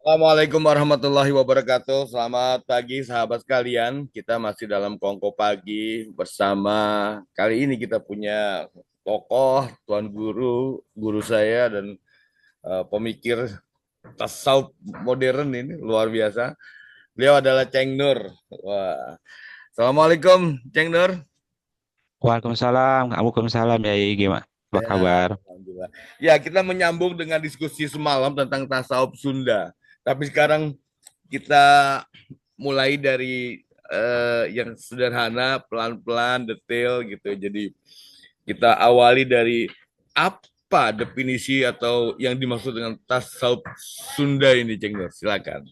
Assalamualaikum warahmatullahi wabarakatuh. Selamat pagi sahabat sekalian. Kita masih dalam Kongko Pagi bersama kali ini kita punya tokoh, tuan guru, guru saya dan pemikir tasawuf modern ini luar biasa. Beliau adalah Ceng Nur. Wah. Assalamualaikum Ceng Nur. Waalaikumsalam, Waalaikumsalam ya, gimana? Apa Ya, kabar? alhamdulillah. Ya, kita menyambung dengan diskusi semalam tentang tasawuf Sunda. Tapi sekarang kita mulai dari yang sederhana, pelan-pelan, detail gitu. Jadi kita awali dari apa definisi atau yang dimaksud dengan tasawuf Sunda ini, Ceng Nur? Silakan.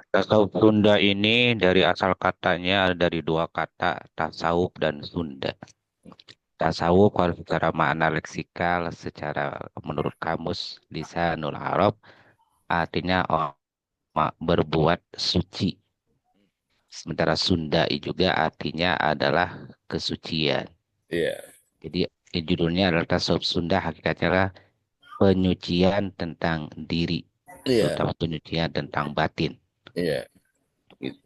Tasawuf Sunda ini dari asal katanya ada dari dua kata, tasawuf dan Sunda. Tasawuf kalau secara makna leksikal, secara menurut kamus Lisanul Arab, artinya berbuat suci. Sementara Sunda juga artinya adalah kesucian. Iya, Jadi judulnya adalah Tasawuf Sunda, hakikatnya adalah penyucian tentang diri, iya, terutama penyucian tentang batin. iya. Gitu.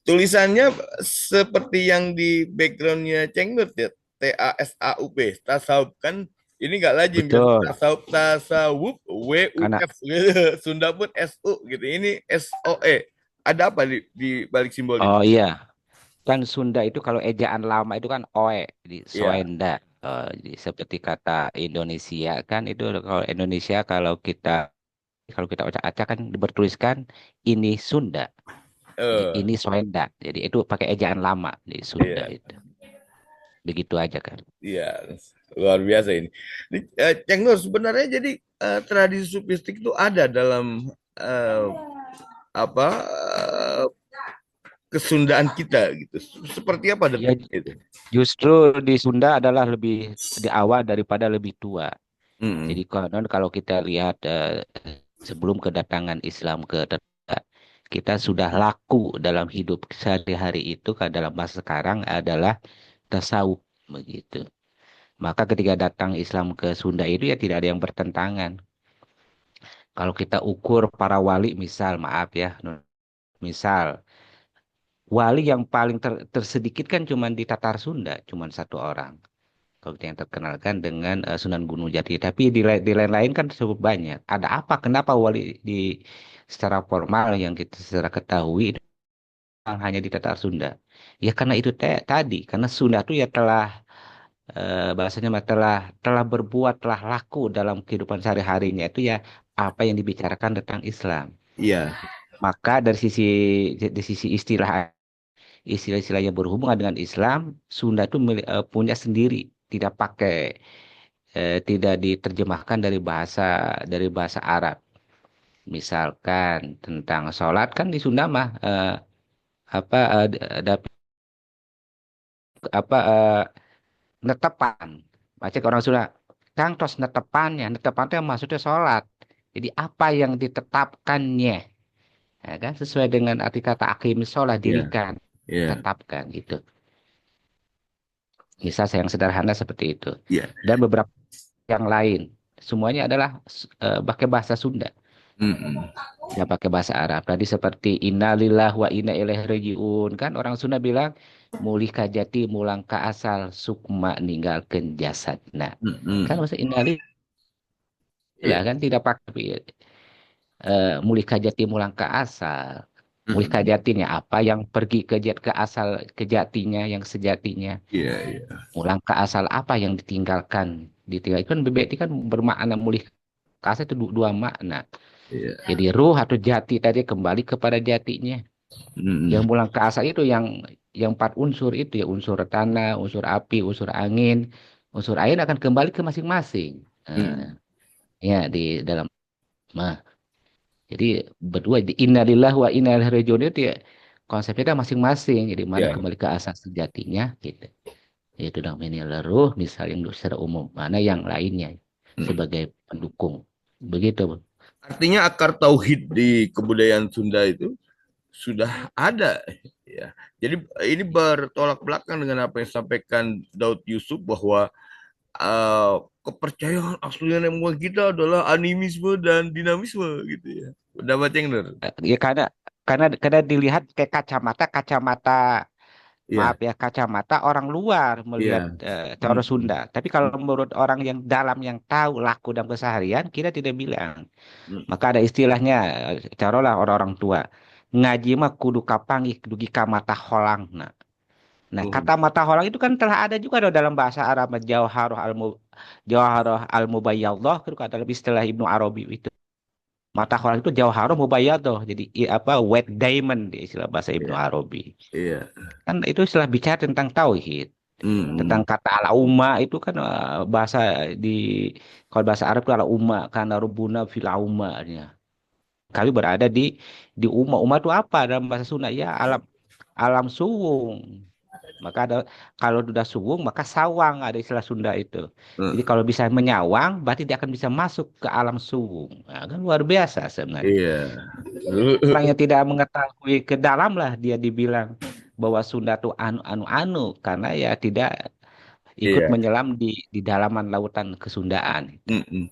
Tulisannya seperti yang di backgroundnya Ceng Nur ya, TASAUP, tasawuf kan ini nggak lazim ya, Betul, tasawuf tasawuf karena WUF gitu. Sunda pun SU gitu, ini SOE. Ada apa di balik simbol ini? oh iya, kan Sunda itu kalau ejaan lama itu kan oe di Iya. Soenda. Seperti kata Indonesia kan itu kalau Indonesia kalau kita acak-acak kan bertuliskan ini Sunda, eh ini Soenda. Jadi itu pakai ejaan lama di Sunda iya, itu. Begitu aja kan. iya, luar biasa ini. Ceng Nur, sebenarnya jadi tradisi sufistik itu ada dalam apa kesundaan kita gitu. Seperti apa Ya definisi itu? justru di Sunda adalah lebih di awal daripada lebih tua. Jadi Hmm. kalau kita lihat sebelum kedatangan Islam ke kita sudah laku dalam hidup sehari-hari itu kan dalam masa sekarang adalah tasawuf begitu. Maka ketika datang Islam ke Sunda itu ya tidak ada yang bertentangan. Kalau kita ukur para wali misal, maaf ya, misal wali yang paling tersedikit kan cuma di Tatar Sunda, cuma satu orang. Kalau kita yang terkenal kan dengan Sunan Gunung Jati. Tapi di lain-lain kan cukup banyak. Ada apa? Kenapa wali secara formal yang kita secara ketahui itu hanya di Tatar Sunda? Ya karena itu tadi, karena Sunda itu ya telah bahasanya mah telah berbuat, telah laku dalam kehidupan sehari-harinya itu ya apa yang dibicarakan tentang Islam. Iya, Maka dari sisi istilah-istilah yang berhubungan dengan Islam, Sunda itu punya sendiri, tidak pakai tidak diterjemahkan dari bahasa Arab. Misalkan tentang sholat kan di Sunda mah apa ada apa netepan. Baca orang Sunda, cangtos netepannya, netepan itu yang maksudnya sholat. Jadi apa yang ditetapkannya, ya kan sesuai dengan arti kata akim sholat iya, dirikan, iya, tetapkan gitu. Misal yang sederhana seperti itu. iya. Dan beberapa yang lain, semuanya adalah pakai bahasa Sunda. Mm-mm. Tidak pakai bahasa Arab. Tadi seperti innalillah wa inna ilaihi rajiun. Kan orang Sunda bilang mulih kajati mulang ka asal sukma ninggalkeun jasad. Nah, kan Mm-mm. maksud innalillah Iya. kan tidak pakai mulih kajati mulang ka asal. Mulih Mm-mm. kajatin ya apa yang pergi ke asal kejatinya yang sejatinya. Iya, iya, Mulang ke asal apa yang ditinggalkan. Ditinggalkan berarti kan bermakna mulih ke asal itu dua makna. iya. Jadi ruh atau jati tadi kembali kepada jatinya. Yang Mm-mm. mulang ke asal itu yang empat unsur itu ya unsur tanah, unsur api, unsur angin, unsur air akan kembali ke masing-masing. Mm. Ya di dalam nah, jadi berdua di innalillah wa inna ilaihi rajiun itu ya konsepnya kan masing-masing. Jadi mana Iya. kembali ke asal sejatinya gitu. Yaitu namanya ruh misalnya secara umum, mana yang lainnya Mm. sebagai pendukung. Begitu, Bu. Artinya akar tauhid di kebudayaan Sunda itu sudah ada ya. Jadi ini bertolak belakang dengan apa yang disampaikan Daud Yusuf bahwa eh, kepercayaan asli nenek moyang kita adalah animisme dan dinamisme gitu ya. Udah baca yang bener? Ya karena dilihat kayak kacamata maaf Iya, ya kacamata orang luar melihat iya. cara Mm, Sunda. Tapi kalau menurut orang yang dalam yang tahu laku dan keseharian kita tidak bilang. mm, Maka ada istilahnya carolah orang-orang tua ngaji mah kudu kapangi dugi ka mata holang. Nah, mm, kata mata holang itu kan telah ada juga dalam bahasa Arab Jauharah al-Mubayyadhah itu kata lebih istilah Ibnu Arabi itu. Mata holang itu Jauharah Mubayyadhah. Jadi apa wet diamond di istilah bahasa Ibnu iya, Arabi. iya. Kan itu istilah bicara tentang tauhid, tentang Mm, kata ala umma itu kan bahasa di kalau bahasa Arab itu ala umma karena rubuna fil umma. Kami berada di umma. Umma itu apa dalam bahasa Sunda? Ya alam alam suwung. Maka ada kalau sudah suwung maka sawang ada istilah Sunda itu. Jadi mm, kalau bisa menyawang berarti dia akan bisa masuk ke alam suwung. Nah, kan luar biasa sebenarnya. iya. Orang yang tidak mengetahui ke dalam lah dia dibilang bahwa Sunda itu anu karena ya tidak ikut Iya. menyelam di dalaman lautan kesundaan. Mm-mm.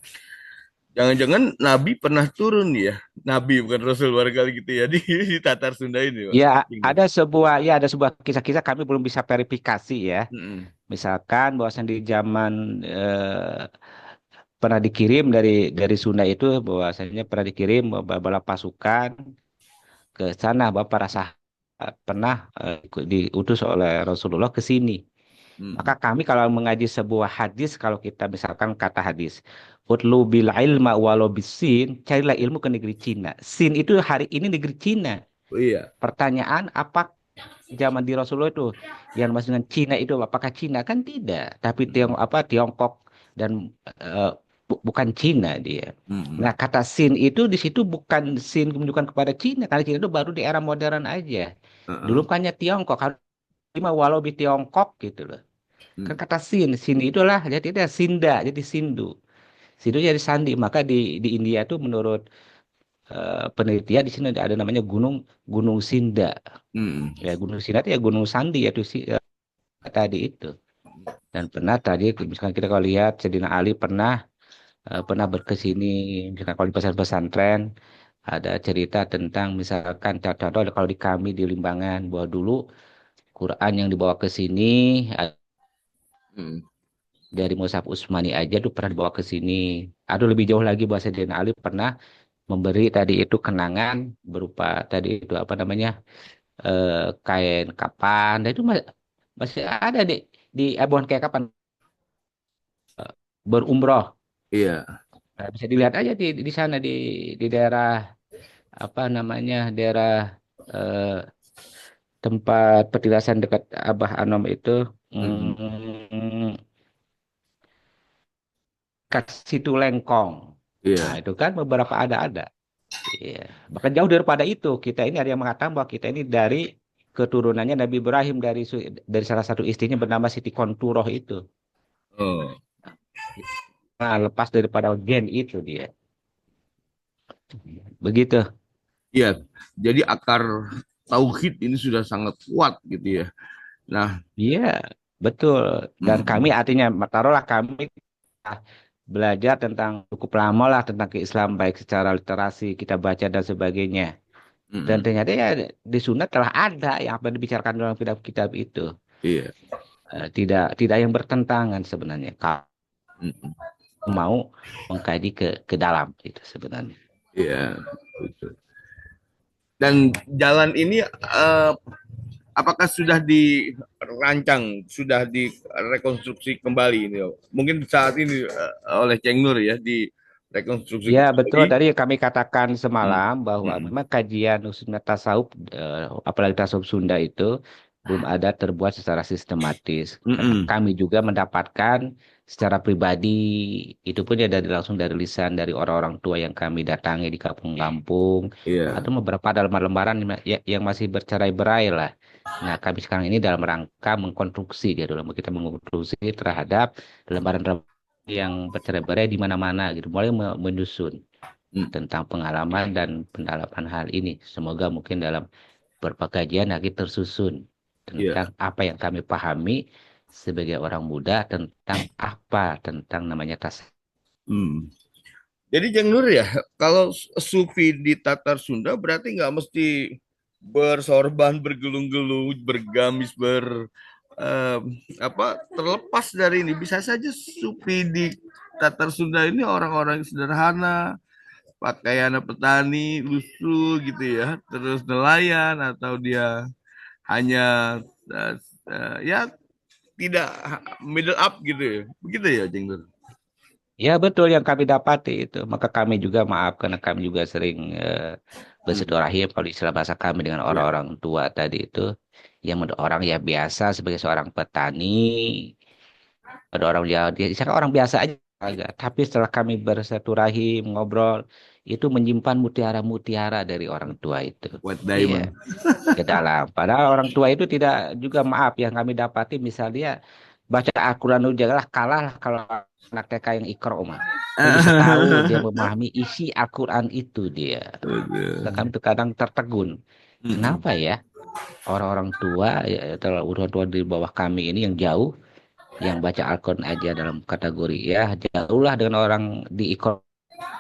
Jangan-jangan Nabi pernah turun ya? Nabi bukan Rasul barangkali gitu ya di Tatar Sunda ini, Mas. Ya ada sebuah kisah-kisah kami belum bisa verifikasi ya. Mm-mm. Misalkan bahwasan di zaman pernah dikirim dari Sunda itu bahwasanya pernah dikirim beberapa pasukan ke sana bahwa para sahabat pernah diutus oleh Rasulullah ke sini. Maka Mm-mm. kami kalau mengaji sebuah hadis kalau kita misalkan kata hadis utlu bil ilma walau bisin carilah ilmu ke negeri Cina. Sin itu hari ini negeri Cina. Oh, iya. Pertanyaan apa zaman di Rasulullah itu yang dimaksud dengan Cina itu apakah Cina kan tidak tapi Mm-mm. Tiongkok dan eh, bukan Cina dia. Mm-mm. Nah kata Sin itu di situ bukan Sin menunjukkan kepada Cina karena Cina itu baru di era modern aja. Dulu Uh-uh. bukannya Tiongkok harus lima walau di Tiongkok gitu loh. Kan Mm. kata Sin itulah jadi itu Sinda jadi Sindu. Sindu jadi sandi maka di India itu menurut penelitian di sini ada namanya Gunung Gunung Sinda. Mm-mm. Ya Gunung Sinda itu ya Gunung Sandi yaitu tadi itu. Dan pernah tadi misalkan kita kalau lihat Sedina Ali pernah berkesini misalkan kalau di pesantren ada cerita tentang misalkan contoh kalau di kami di Limbangan bahwa dulu Quran yang dibawa ke sini Mm. dari Mushaf Utsmani aja tuh pernah dibawa ke sini. Aduh lebih jauh lagi bahwa Sedina Ali pernah memberi tadi itu kenangan berupa tadi itu apa namanya eh, kain kapan dan itu masih ada di bukan kayak kapan berumroh. Iya. Nah, bisa dilihat aja di sana di daerah apa namanya daerah eh, tempat petilasan dekat Abah Anom itu Mm-mm. Situ Lengkong. Nah Iya. itu kan beberapa ada. Iya. Bahkan jauh daripada itu kita ini ada yang mengatakan bahwa kita ini dari keturunannya Nabi Ibrahim dari salah satu istrinya bernama Siti Konturoh itu. Oh. Nah, lepas daripada gen itu dia. Begitu. Iya. Jadi akar tauhid ini sudah sangat kuat gitu ya. Nah, Iya, betul. Dan kami mm-mm. artinya, taruhlah kami belajar tentang cukup lama lah tentang Islam baik secara literasi kita baca dan sebagainya. Dan Mm-mm. ternyata ya di Sunnah telah ada yang apa yang dibicarakan dalam kitab-kitab itu. Iya. Tidak yang bertentangan sebenarnya. Kalau Mm-mm. mau mengkaji ke dalam itu sebenarnya. Iya. Betul. Dan jalan ini apakah sudah dirancang, sudah direkonstruksi kembali ini? Mungkin saat ini oleh Ceng Nur ya direkonstruksi Ya, betul. kembali. Tadi kami katakan Mm, semalam bahwa mm, memang kajian usulnya tasawuf, apalagi tasawuf Sunda itu belum ada terbuat secara sistematis. Karena mm, kami juga mendapatkan secara pribadi itu pun ya langsung dari lisan dari orang-orang tua yang kami datangi di kampung-kampung iya, atau beberapa dalam lembaran yang masih bercerai-berai lah. Nah, kami sekarang ini dalam rangka mengkonstruksi dia dulu kita mengkonstruksi terhadap lembaran yang bercerai-berai di mana-mana gitu, mulai menyusun mm, tentang pengalaman dan pendalaman hal ini. Semoga mungkin dalam beberapa kajian lagi tersusun iya, tentang apa yang kami pahami sebagai orang muda tentang apa tentang namanya tasawuf. Hmm. Jadi Jeng Nur ya, kalau sufi di Tatar Sunda berarti nggak mesti bersorban, bergelung-gelung, bergamis, eh, terlepas dari ini. Bisa saja sufi di Tatar Sunda ini orang-orang yang sederhana, pakaian petani, lusuh gitu ya, terus nelayan atau dia hanya eh, ya tidak middle up gitu ya. Begitu ya, Jeng Nur. Ya betul yang kami dapati itu. Maka kami juga maaf karena kami juga sering Hmm. bersilaturahim kalau istilah bahasa kami dengan Ya. orang-orang tua tadi itu. Yang orang ya biasa sebagai seorang petani. Ada orang ya dia misalkan orang biasa aja. Tapi setelah kami bersilaturahim, ngobrol, itu menyimpan mutiara-mutiara dari orang tua itu. White Iya, Diamond. ke dalam. Padahal orang tua itu tidak juga maaf yang kami dapati misalnya baca Al-Quran itu janganlah kalah lah kalau anak TK yang ikro mah. Dia bisa tahu, dia memahami isi Al-Quran itu dia. Dan kami terkadang tertegun. Mm-mm. Kenapa ya orang-orang tua, ya, orang tua di bawah kami ini yang jauh, yang baca Al-Quran aja dalam kategori ya jauhlah dengan orang di ikro,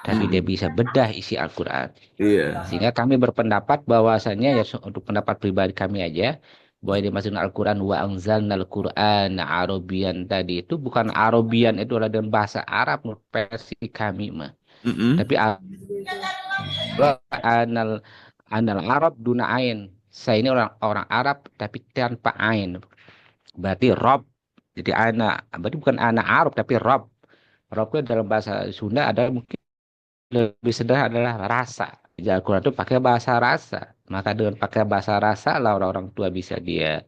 tapi dia Mm-mm. bisa bedah isi Al-Quran. Iya. Sehingga kami berpendapat bahwasanya ya untuk pendapat pribadi kami aja bahwa yang dimaksud Al-Quran wa anzalnal Quran Arabian tadi itu bukan Arabian itu adalah dalam bahasa Arab menurut versi kami mah. Mm-mm. Tapi anal anal Arab duna ain. Saya ini orang orang Arab tapi tanpa ain. Berarti Rob. Jadi anak berarti bukan anak Arab tapi Rob. Rob itu dalam bahasa Sunda ada mungkin lebih sederhana adalah rasa. Jadi Al-Quran itu pakai bahasa rasa. Maka dengan pakai bahasa rasa lah orang-orang tua bisa dia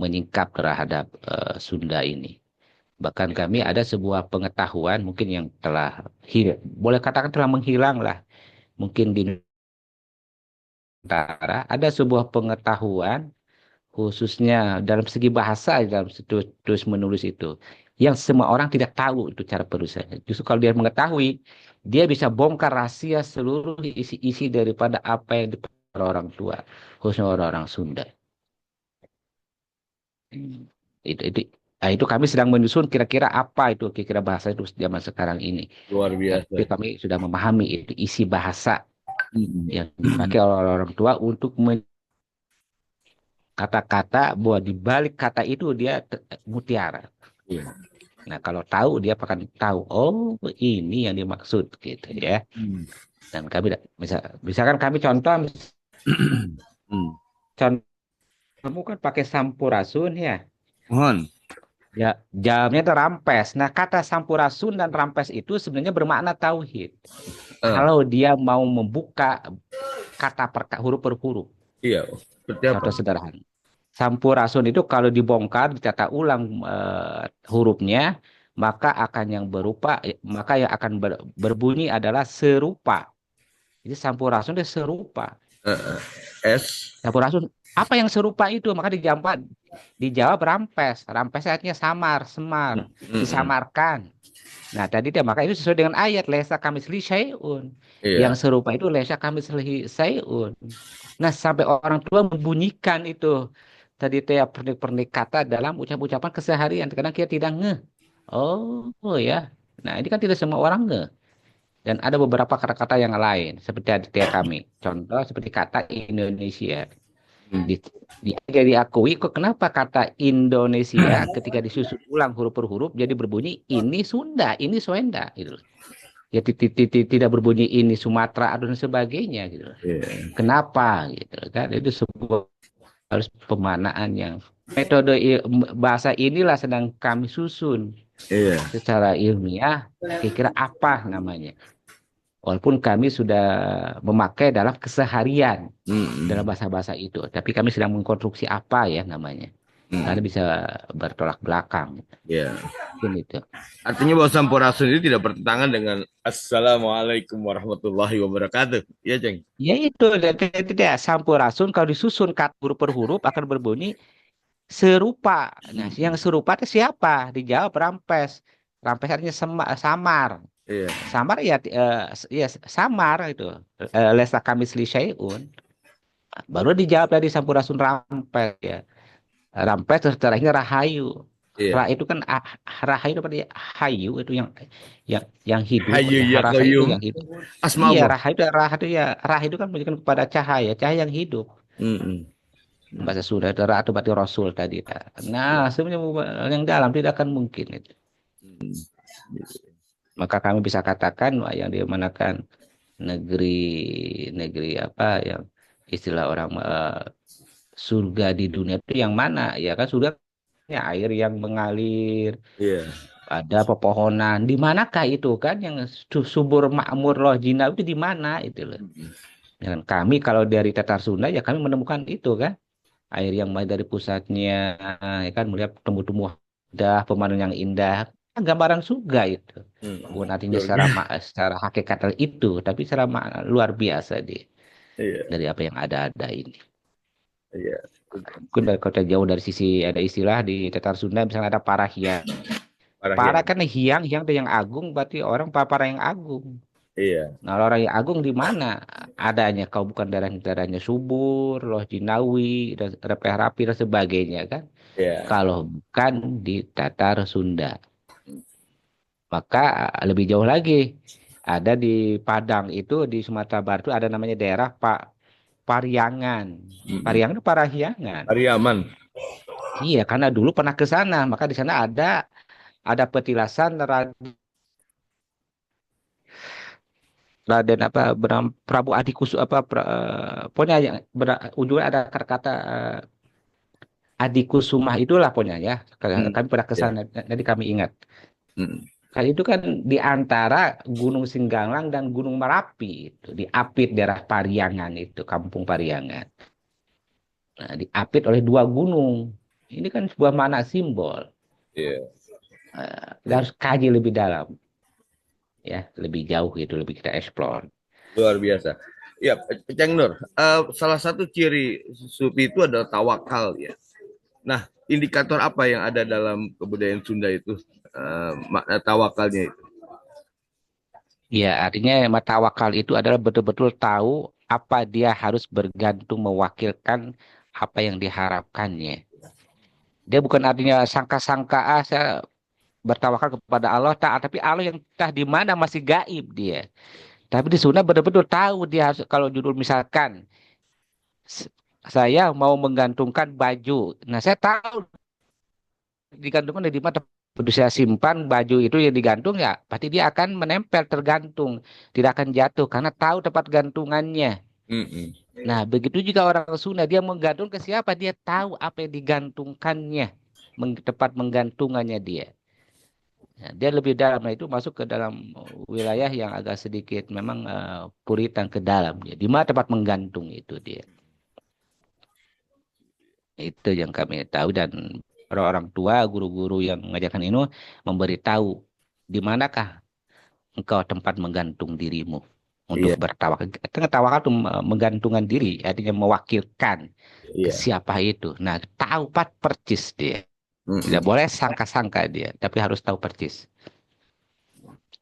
menyingkap terhadap Sunda ini. Bahkan kami ada sebuah pengetahuan mungkin yang telah boleh katakan telah menghilang lah. Mungkin di Nusantara ada sebuah pengetahuan khususnya dalam segi bahasa dalam terus menulis itu yang semua orang tidak tahu itu cara penulisannya. Justru kalau dia mengetahui, dia bisa bongkar rahasia seluruh isi-isi daripada apa yang dipakai oleh orang tua, khususnya orang-orang Sunda. Hmm. Itu nah, itu kami sedang menyusun kira-kira apa itu kira-kira bahasa itu zaman sekarang ini. Luar Tapi biasa. kami sudah memahami itu isi bahasa Mm-mm. yang dipakai oleh orang tua untuk kata-kata bahwa di balik kata itu dia mutiara. Iya. Nah, kalau tahu dia akan tahu, oh ini yang dimaksud gitu ya. Mm. Dan kami misalkan kami contoh, Mm. contoh kamu kan pakai sampurasun ya. Mohon. Ya, jamnya itu rampes. Nah, kata sampurasun dan rampes itu sebenarnya bermakna tauhid. Eh, Kalau dia mau membuka kata per huruf per huruf. iya. Seperti apa? Contoh sederhana. Sampurasun itu kalau dibongkar, ditata ulang hurufnya, maka akan yang berupa, maka yang akan berbunyi adalah serupa. Jadi sampurasun itu serupa. S. Sampurasun, apa yang serupa itu? Maka dijawab rampes. Rampes artinya samar, semar, Mm-mm. disamarkan. Nah, tadi dia maka itu sesuai dengan ayat lesa kamisli syai'un. Yang Iya. serupa itu lesa kamisli syai'un. Nah, sampai orang tua membunyikan itu tadi teh ya pernik-pernik kata dalam ucapan-ucapan keseharian. Kadang kita tidak ngeh. Oh, oh ya. Nah, ini kan tidak semua orang ngeh. Dan ada beberapa kata-kata yang lain seperti tadi kami. Contoh seperti kata Indonesia. Mm. Di, dia diakui kok kenapa kata Indonesia ketika disusun ulang huruf per huruf jadi berbunyi ini Sunda, ini Swenda gitu. Ya tidak berbunyi ini Sumatera dan sebagainya gitu. Iya. Kenapa gitu kan? Itu sebuah harus pemanaan yang metode bahasa inilah sedang kami susun Iya. secara ilmiah kira-kira apa namanya. Walaupun kami sudah memakai dalam keseharian dalam Mm-mm. bahasa-bahasa itu, tapi kami sedang mengkonstruksi apa ya namanya. Karena Mm-mm. bisa bertolak belakang. Iya. Mungkin itu. Artinya bahwa Sampurasun ini tidak bertentangan dengan Assalamualaikum warahmatullahi wabarakatuh. Iya, Ceng. Ya itu, tidak sampurasun kalau disusun kata huruf per huruf akan berbunyi serupa. Nah, yang serupa itu siapa? Dijawab rampes. Rampes artinya samar. Iya. Samar ya, ya samar itu. Lesa kamisli syai'un. Baru dijawab dari sampurasun rampes ya. Rampes terus terakhir rahayu. Iya. Ra itu kan rahayu itu berarti hayu itu yang yang hidup Hayu ya. ya Rahayu itu qayyum. yang hidup. Iya, Asmaullah. raha itu ya raha itu kan menunjukkan kepada cahaya, cahaya yang hidup. Mm-mm. Bahasa Sunda itu ra itu berarti Rasul tadi. Nah, Ya. sebenarnya yang dalam tidak akan mungkin itu. Mm. Maka kami bisa katakan wah, yang dimanakan negeri negeri apa yang istilah orang surga di dunia itu yang mana? Ya kan surga ya air yang mengalir, Iya. ada pepohonan. Di manakah itu kan yang subur makmur loh jina itu di mana itu loh. Mm-mm. Dan kami kalau dari Tatar Sunda ya kami menemukan itu kan air yang main dari pusatnya ya kan melihat tumbuh-tumbuh indah, pemandangan yang indah. Kan gambaran surga itu. Mm. Bukan artinya secara Surga. secara hakikat itu, tapi secara luar biasa dia Iya. dari apa yang ada ini. Iya. Mungkin dari kota jauh dari sisi ada istilah di Tatar Sunda misalnya ada parahiang. Para Parahyangan. kan hiang, hiang itu yang agung, berarti orang para yang agung. Iya. Nah, orang yang agung di mana adanya? Kau bukan darahnya subur, loh jinawi, dan repeh rapi dan sebagainya kan? Iya. Kalau bukan di Tatar Sunda, maka lebih jauh lagi. Ada di Padang itu di Sumatera Barat itu ada namanya daerah Pariangan. Mm-mm. Pariangan itu Parahyangan. Pariaman. Iya, karena dulu pernah ke sana, maka di sana ada petilasan Raden apa Prabu Adikusu apa pokoknya yang ujungnya ada kata-kata Adikusumah itulah pokoknya ya. Mm. Kami pernah ke Iya. sana, nanti kami ingat. Mm. Kali itu kan di antara Gunung Singgalang dan Gunung Merapi itu di Apit daerah Pariangan itu Kampung Pariangan. Nah, diapit oleh dua gunung. Ini kan sebuah makna simbol. Iya. Kita harus kaji lebih dalam ya, lebih jauh gitu, lebih kita explore. Luar biasa. Ya, Ceng Nur. Salah satu ciri sufi itu adalah tawakal ya. Nah, indikator apa yang ada dalam kebudayaan Sunda itu? Makna tawakalnya itu. Ya, artinya mata wakal itu adalah betul-betul tahu apa dia harus bergantung mewakilkan apa yang diharapkannya. Dia bukan artinya sangka-sangka saya bertawakal kepada Allah taat, tapi Allah yang entah di mana masih gaib dia. Tapi di Sunda betul-betul tahu dia harus kalau judul misalkan s- saya mau menggantungkan baju. Nah, saya tahu digantungkan di mana begitu saya simpan baju itu yang digantung ya, pasti dia akan menempel tergantung, tidak akan jatuh karena tahu tempat gantungannya. Mm-mm. Nah, begitu juga orang Sunda, dia menggantung ke siapa, dia tahu apa yang digantungkannya, tempat menggantungannya dia. Nah, dia lebih dalam, nah itu masuk ke dalam wilayah yang agak sedikit memang puritan ke dalam dia. Di mana tempat menggantung itu dia. Itu yang kami tahu dan orang-orang tua, guru-guru yang mengajarkan ini memberitahu di manakah engkau tempat menggantung dirimu untuk Iya, bertawakal. Tengah tawakal itu menggantungkan diri, artinya mewakilkan ke iya. siapa itu. Nah, tahu percis dia. Tidak Mm-mm. boleh sangka-sangka dia, tapi harus tahu percis.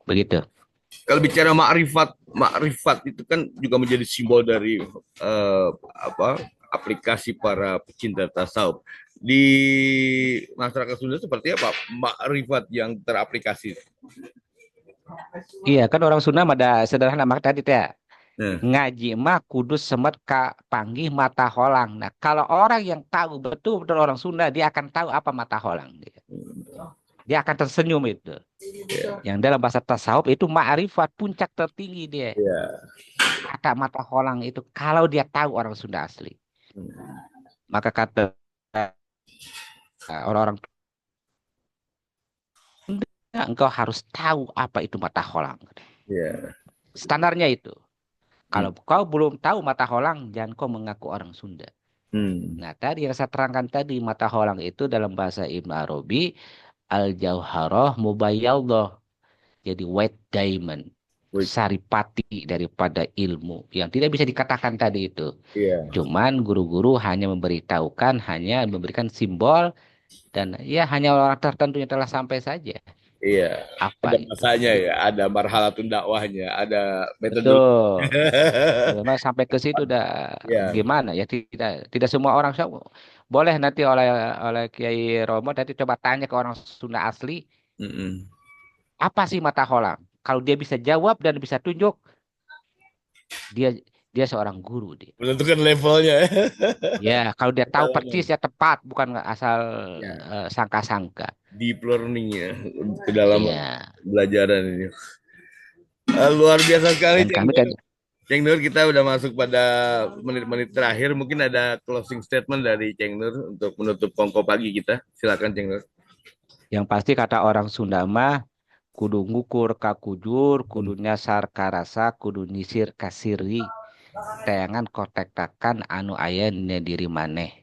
Begitu. Kalau bicara makrifat, makrifat itu kan juga menjadi simbol dari apa aplikasi para pecinta tasawuf. Di masyarakat Sunda seperti apa makrifat yang teraplikasi? Iya, kan orang Sunda ada sederhana maka tadi teh Nah, ngaji mah kudus semet ka panggih mata holang. Nah, kalau orang yang tahu betul-betul orang Sunda, dia akan tahu apa mata holang. Dia akan tersenyum itu. ya, Yang dalam bahasa tasawuf itu ma'rifat puncak tertinggi dia. ya. Kata mata holang itu kalau dia tahu orang Sunda asli. Maka kata orang-orang Sunda, engkau harus tahu apa itu mata holang. Ya. Standarnya itu. Hmm. Kalau kau belum tahu mata holang, jangan kau mengaku orang Sunda. Hmm. Nah, tadi yang saya terangkan tadi, mata holang itu dalam bahasa Ibn Arabi, al-jauharah mubayyadhah. Jadi white diamond. Wait. Saripati daripada ilmu. Yang tidak bisa dikatakan tadi itu. Iya, Cuman guru-guru hanya memberitahukan, hanya memberikan simbol, dan ya hanya orang tertentu yang telah sampai saja. iya. Apa Ada itu? masanya ya, Gitu. ada marhalatun dakwahnya, ada metodologi. Betul. Memang sampai ke situ udah Ya, gimana ya tidak tidak semua orang Boleh nanti oleh Kiai Romo nanti coba tanya ke orang Sunda asli, Mm-mm. apa sih mata holang? Kalau dia bisa jawab dan bisa tunjuk, dia dia seorang guru dia. Menentukan levelnya ya. Ya, kalau dia tahu persis Kedalaman. ya tepat, bukan asal Ya, sangka-sangka. deep learning ya, kedalaman Iya. pembelajaran ini. Luar biasa sekali, Dan Ceng kami Nur. tadi Ceng Nur, kita udah masuk pada menit-menit terakhir. Mungkin ada closing statement dari Ceng Nur untuk menutup kongko pagi kita. Silakan, Ceng Nur. yang pasti kata orang Sunda mah kudu ngukur kakujur, kudu nyasar karasa, kudu nyisir kasiri, tayangan kotek-takan anu aya dina diri maneh.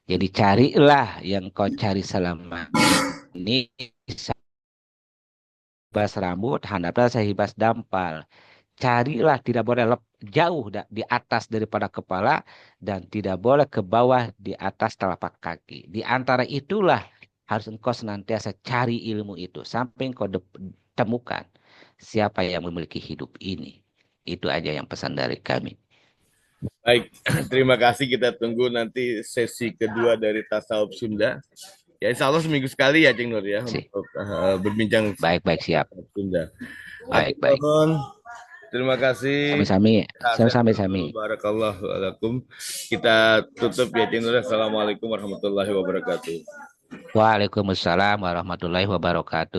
Jadi carilah yang kau cari selama ini sahibas rambut, handaplah sahibas dampal. Carilah tidak boleh jauh di atas daripada kepala dan tidak boleh ke bawah di atas telapak kaki. Di antara itulah harus engkau senantiasa cari ilmu itu sampai engkau temukan siapa yang memiliki hidup ini. Itu aja yang pesan dari kami. Baik, terima kasih. Kita tunggu nanti sesi kedua dari Tasawuf Sunda. Ya, insya Allah seminggu sekali ya, Ceng Nur ya, Sih. untuk berbincang Baik-baik siap. Tasawuf Sunda. Baik-baik. Atur terima kasih. Sami-sami. Sehat Sami-sami. selalu. Barakallahu alakum. Kita tutup ya, Ceng Nur. Assalamualaikum warahmatullahi wabarakatuh. Waalaikumsalam warahmatullahi wabarakatuh.